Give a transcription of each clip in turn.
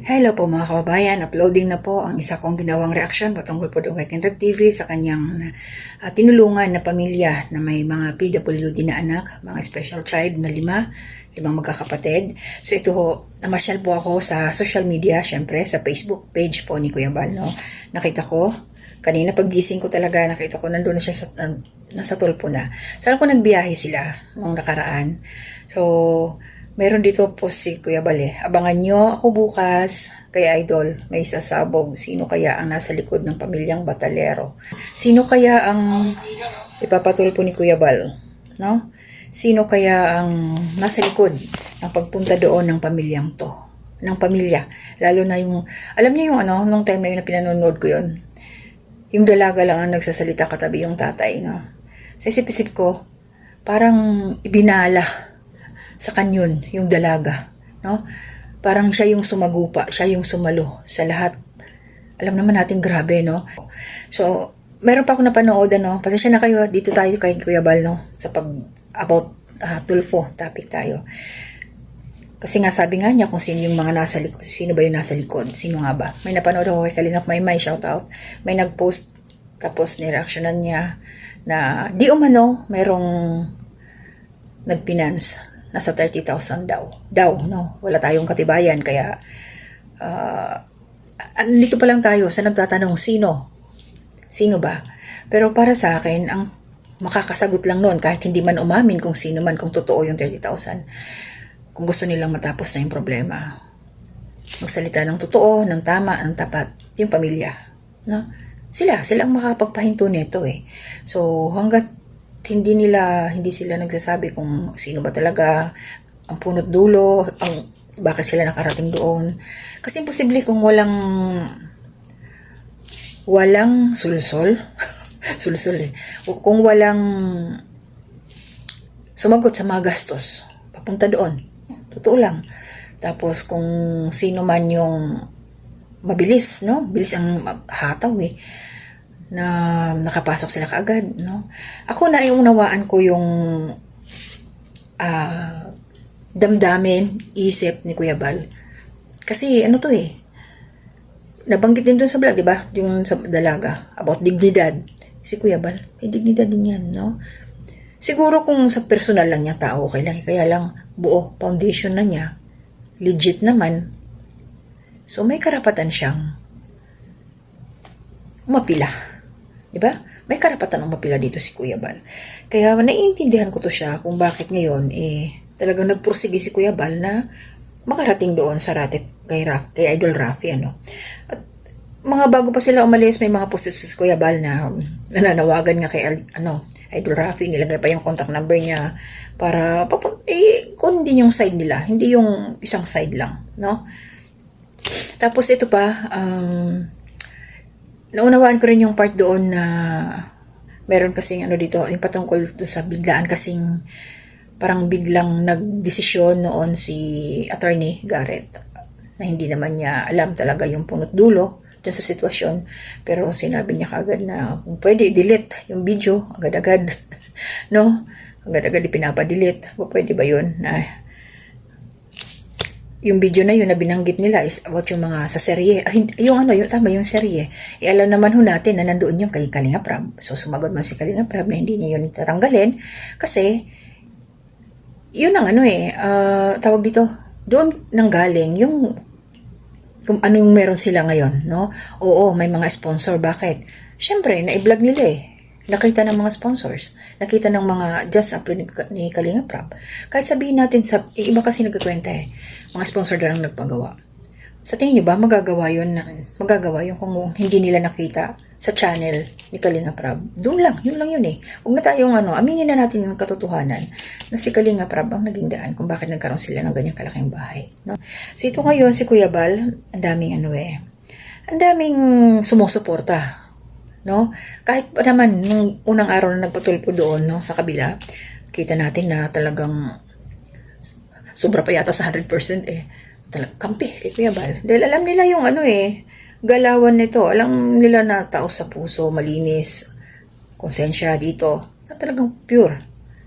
Hello po mga kababayan, uploading na po ang isa kong ginawang reaksyon patungkol po doon kay Kenred TV sa kanyang tinulungan na pamilya na may mga PWD na anak, mga special child na limang magkakapatid. So ito ho, namasyal po ako sa social media, syempre sa Facebook page po ni Kuya Bal. No? Nakita ko, kanina paggising ko talaga, nakita ko nandun na siya nasa tulpo na. Saan ko nagbiyahe sila nung nakaraan. So, meron dito po si Kuya Bal. Abangan nyo ako bukas kay Idol. May sasabog. Sino kaya ang nasa likod ng pamilyang Batalero? Sino kaya ang ipapatulpo ni Kuya Bal? No? Sino kaya ang nasa likod ng pagpunta doon ng pamilyang to? Ng pamilya. Lalo na yung, alam niyo yung nung time na yun na pinanonood ko yun. Yung dalaga lang ang nagsasalita katabi yung tatay. No? Sa isip-isip ko, parang ibinala sa kanyon, yung dalaga, no? Parang siya yung sumagupa, siya yung sumalo sa lahat. Alam naman natin grabe, no? So, meron pa ako napanood, pasensya na kayo, dito tayo kay Kuya Bal, no? Sa about tulfo, topic tayo. Kasi nga sabi nga niya kung sino yung mga nasa likod, sino ba yung nasa likod, sino nga ba? May napanood ako kay Kalingap Maymay, shout out. May nagpost, tapos nireaksyonan niya na di umano, merong nagpinance. Nasa 30,000 daw, no? Wala tayong katibayan, kaya dito pa lang tayo sa nagtatanong sino ba? Pero para sa akin, ang makakasagot lang noon, kahit hindi man umamin kung sino man, kung totoo yung 30,000, kung gusto nilang matapos na yung problema, magsalita ng totoo, ng tama, ng tapat, yung pamilya, no? Sila ang makapagpahinto nito So hanggat hindi sila nagsasabi kung sino ba talaga ang punot dulo, bakit sila nakarating doon. Kasi imposible kung walang sulsol, kung walang sumagot sa mga gastos, papunta doon. Totoo lang. Tapos kung sino man yung mabilis, no? Bilis ang hataw na nakapasok sila kaagad, no? Ako na unawaan ko yung damdamin, isip ni Kuya Bal. Kasi nabanggit din doon sa vlog, di ba? Yung sa dalaga, about dignidad. Si Kuya Bal, may dignidad din yan, no? Siguro kung sa personal lang niya tao, okay lang. Kaya lang, buo, foundation na niya, legit naman. So, may karapatan siyang umapila. Diba? May karapatan ng mapila dito si Kuya Bal. Kaya naiintindihan ko to siya kung bakit ngayon talagang nagpursige si Kuya Bal na makarating doon sa kay Idol Rafi, At mga bago pa sila umalis, may mga posts si Kuya Bal na nananawagan nga kay Idol Rafi, nilagay pa yung contact number niya para kung hindi yung side nila, hindi yung isang side lang, no? Tapos ito pa, naunawaan ko rin yung part doon na meron kasing dito, yung patungkol sa biglaan kasing parang biglang nagdesisyon noon si Attorney Garrett na hindi naman niya alam talaga yung punot dulo dun sa sitwasyon. Pero sinabi niya kaagad na kung pwede, delete yung video agad-agad. No? Agad-agad ipinapadelete. Pwede ba yun? Yung video na yun na binanggit nila is about yung mga sa serye. Yung serye. Alam naman natin na nandoon yung kay Kalingap Rab. So, sumagot man si Kalingap Rab na hindi niya yun tatanggalin. Kasi, yun ang tawag dito, doon nanggaling yung kung anong meron sila ngayon, no? Oo, may mga sponsor. Bakit? Siyempre, na-vlog nila Nakita ng mga sponsors, nakita ng mga just after ni Kalingap Rab. Kahit sabihin natin, iba kasi nagkakwenta mga sponsor na lang nagpagawa. Sa tingin nyo ba, magagawa yun kung hindi nila nakita sa channel ni Kalingap Rab? Doon lang, yun lang yun Huwag na tayong aminin na natin yung katotohanan na si Kalingap Rab ang naging daan kung bakit nagkaroon sila ng ganyang kalaking bahay. No? So ito ngayon, si Kuya Bal, ang daming ang daming sumusuporta. No? Kahit pa naman nung unang araw na nagpatulpo doon, no, sa kabila, kita natin na talagang sobra pa yata sa 100% kampi kay Kuya Bal. Dahil alam nila yung galawan nito. Alam nila na tao sa puso, malinis, konsensya dito, na talagang pure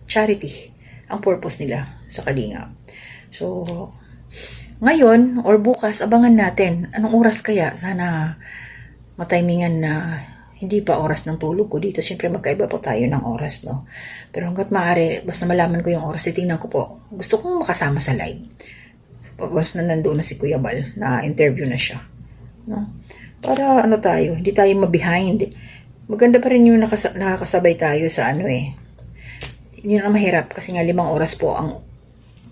charity ang purpose nila sa Kalingap. So, ngayon or bukas, abangan natin. Anong oras kaya? Sana matimingan na hindi pa oras ng tulog ko. Dito siyempre magkaiba po tayo ng oras, no? Pero hanggat maaari, basta malaman ko yung oras, titingnan ko po. Gusto kong makasama sa live. Tapos na nandoon na si Kuya Bal, na interview na siya. No? Para ano tayo, hindi tayo ma-behind. Maganda pa rin yung nakakasabay tayo sa ano eh. Yun ang mahirap kasi nga 5 oras po ang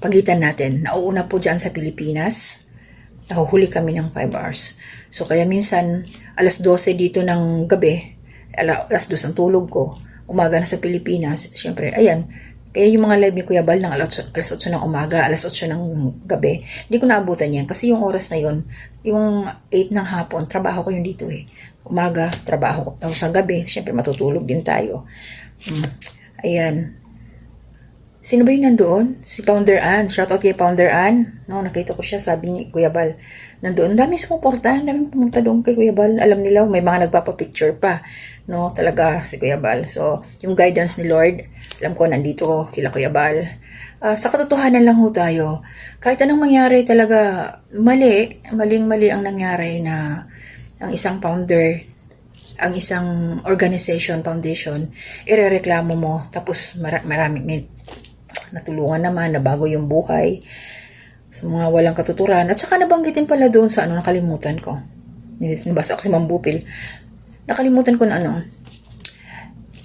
pagitan natin. Nauuna po dyan sa Pilipinas. Nahuhuli kami ng 5 hours. So kaya minsan, alas 12 dito ng gabi, alas 2 ang tulog ko, umaga na sa Pilipinas, syempre, ayan, kaya yung mga live ni Kuya Bal ng alas 8 ng umaga, alas 8 ng gabi, hindi ko naabutan yan. Kasi yung oras na yun, yung 8 ng hapon, trabaho ko yun dito eh. Umaga, trabaho ko sa gabi, syempre matutulog din tayo. Ayan. Sino ba yung nandoon? Si Founder Ann. Shoutout kay Founder Ann. No, nakita ko siya, sabi ni Kuya Bal. Nandoon, dami sumuporta, dami pumunta doon kay Kuya Bal. Alam nila, may mga nagpapapicture pa. No, talaga si Kuya Bal. So, yung guidance ni Lord, alam ko, nandito kila Kuya Bal. Sa katotohanan lang ho tayo. Kahit anong mangyari talaga, maling-mali ang nangyari na ang isang founder, ang isang organization, foundation, irereklamo mo, tapos marami, may natulungan naman, nabago yung buhay sa mga walang katuturan. At saka nabanggitin pala doon sa nakalimutan ko. Nabasa ko si Mambupil. Nakalimutan ko na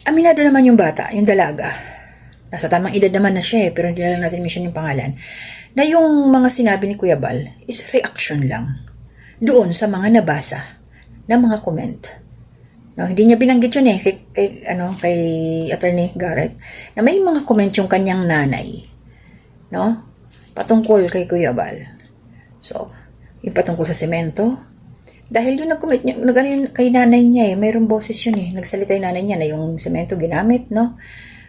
aminado naman yung bata, yung dalaga. Nasa tamang edad naman na siya pero hindi lang natin mention yung pangalan. Na yung mga sinabi ni Kuya Bal is reaction lang doon sa mga nabasa na mga comment. No, hindi niya binanggit yun kay Attorney Garrett, na may mga comment yung kanyang nanay, no? Patungkol kay Kuya Bal. So, yung patungkol sa semento, dahil yung nag-comment niya, kay nanay niya mayroong boses yun nagsalita yung nanay niya na yung semento ginamit, no?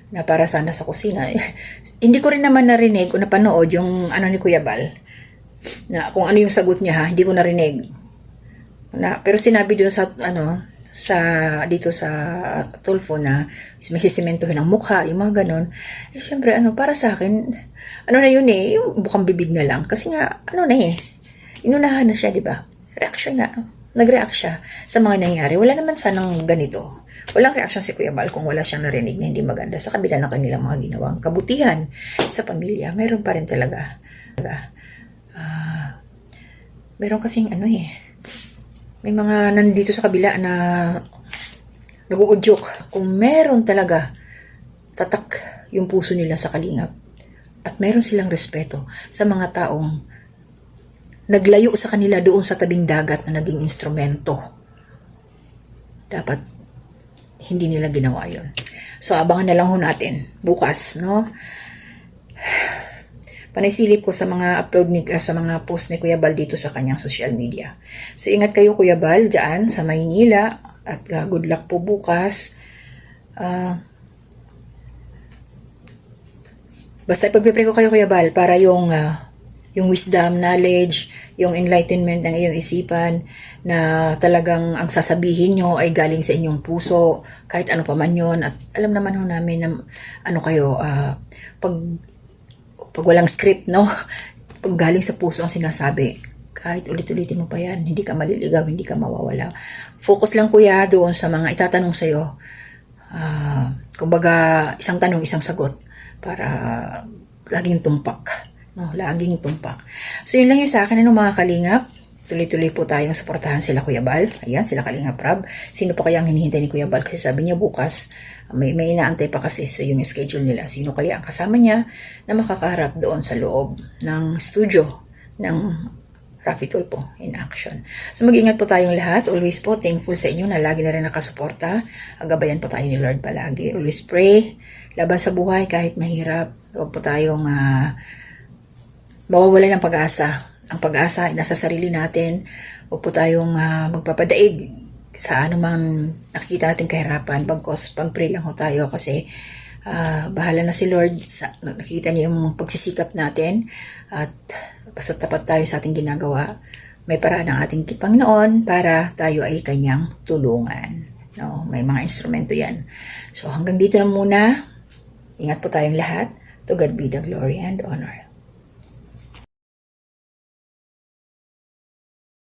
Na para sana sa kusina. Hindi ko rin naman narinig o napanood yung ni Kuya Bal, na kung ano yung sagot niya hindi ko narinig. Pero sinabi doon dito sa Tulfo na may sisimentohin ang mukha, yung mga ganon. Syempre, para sa akin, na yun yung bukang bibig na lang. Kasi nga, inunahan na siya, di ba? Reaction na. Nag-react siya sa mga nangyari. Wala naman sanang ganito. Walang reaction si Kuya Bal kung wala siyang narinig na hindi maganda sa kabila ng kanilang mga ginawang kabutihan sa pamilya. Mayroon pa rin talaga. Meron kasing may mga nandito sa kabila na nag-uudyok. Kung meron talaga tatak yung puso nila sa Kalingap at meron silang respeto sa mga taong naglayo sa kanila doon sa tabing dagat na naging instrumento, dapat hindi nila ginawa yun. So, abangan na lang ho natin bukas, no? Panaysilip ko sa mga sa mga post ni Kuya Bal dito sa kanyang social media. So, ingat kayo Kuya Bal dyan sa Maynila at good luck po bukas. Basta ipagpipray ko kayo Kuya Bal para yung wisdom, knowledge, yung enlightenment ng iyong isipan na talagang ang sasabihin nyo ay galing sa inyong puso, kahit ano pa man yun. At alam naman ho namin na pag walang script, no? Pag galing sa puso ang sinasabi, kahit ulit-ulitin mo pa yan, hindi ka maliligaw, hindi ka mawawala. Focus lang Kuya doon sa mga itatanong sa'yo. Kumbaga, isang tanong, isang sagot para laging tumpak. No, laging tumpak. So, yun lang yung sa akin, mga Kalingap. Tuloy-tuloy po tayong suportahan sila Kuya Bal. Ayan, sila Kalingap Rab. Sino pa kaya ang hinihintay ni Kuya Bal? Kasi sabi niya bukas, may inaantay pa kasi sa yung schedule nila. Sino kaya ang kasama niya na makakaharap doon sa loob ng studio ng Raffy Tulfo in action. So, mag-ingat po tayong lahat. Always po, thankful sa inyo na lagi na rin nakasuporta. Gabayan po tayo ni Lord palagi. Always pray. Laban sa buhay kahit mahirap. Huwag po tayong mawawala ng pag-asa. Ang pag-asa ay nasa sarili natin. Huwag po tayong magpapadaig sa anumang nakikita natin kahirapan. Pag-pray lang ho tayo kasi bahala na si Lord. Nakikita niya yung pagsisikap natin at basta tapat tayo sa ating ginagawa. May paraan ng ating Panginoon para tayo ay kanyang tulungan. No, may mga instrumento yan. So hanggang dito na muna. Ingat po tayong lahat. To God be the glory and honor.